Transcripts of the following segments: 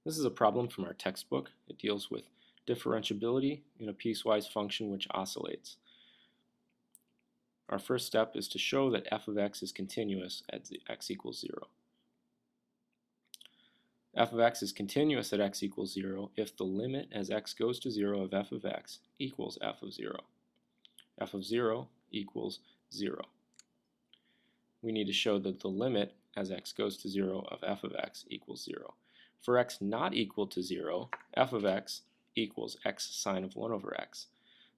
This is a problem from our textbook. It deals with differentiability in a piecewise function which oscillates. Our first step is to show that f of x is continuous at x equals 0. F of x is continuous at x equals 0 if the limit as x goes to 0 of f of x equals f of 0. F of 0 equals 0. We need to show that the limit as x goes to 0 of f of x equals 0. For x not equal to 0, f of x equals x sine of 1 over x.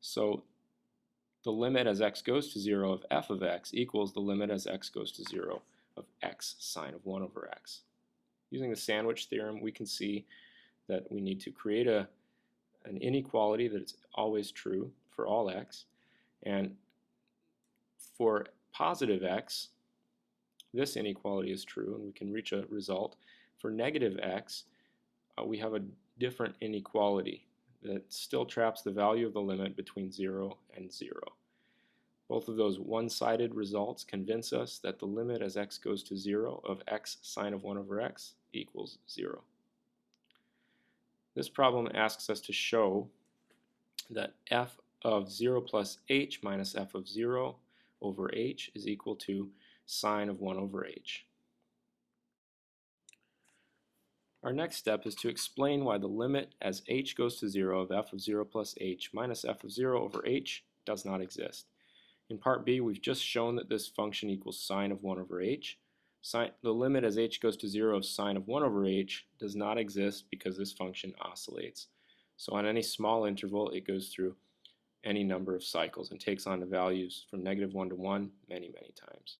So the limit as x goes to 0 of f of x equals the limit as x goes to 0 of x sine of 1 over x. Using the sandwich theorem, we can see that we need to create an inequality that is always true for all x. And for positive x, this inequality is true, and we can reach a result. For negative x, we have a different inequality that still traps the value of the limit between 0 and 0. Both of those one-sided results convince us that the limit as x goes to 0 of x sine of 1 over x equals 0. This problem asks us to show that f of 0 plus h minus f of 0 over h is equal to sine of 1 over h. Our next step is to explain why the limit as h goes to 0 of f of 0 plus h minus f of 0 over h does not exist. In part b, we've just shown that this function equals sine of 1 over h. The limit as h goes to 0 of sine of 1 over h does not exist because this function oscillates. So on any small interval, it goes through any number of cycles and takes on the values from -1 to 1 many, many times.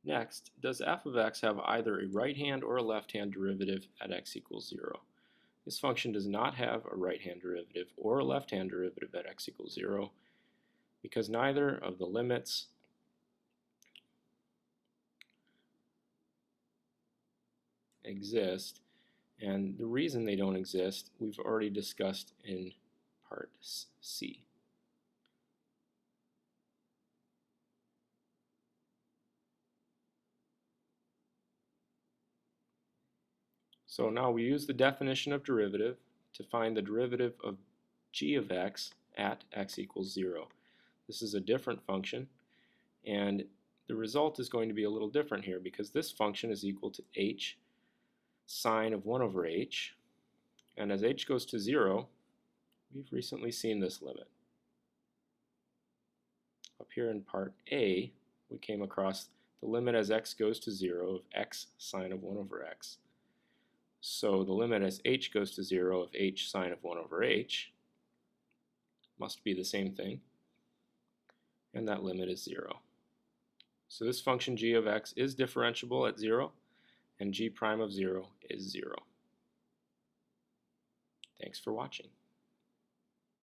Next, does f of x have either a right-hand or a left-hand derivative at x equals 0? This function does not have a right-hand derivative or a left-hand derivative at x equals 0 because neither of the limits exist, and the reason they don't exist we've already discussed in part C. So now we use the definition of derivative to find the derivative of g of x at x equals 0. This is a different function, and the result is going to be a little different here because this function is equal to h sine of 1 over h, and as h goes to 0, we've recently seen this limit. Up here in part A, we came across the limit as x goes to 0 of x sine of 1 over x. So the limit as h goes to 0 of h sine of 1 over h must be the same thing, and that limit is 0. So this function g of x is differentiable at 0, and g prime of 0 is 0. Thanks for watching.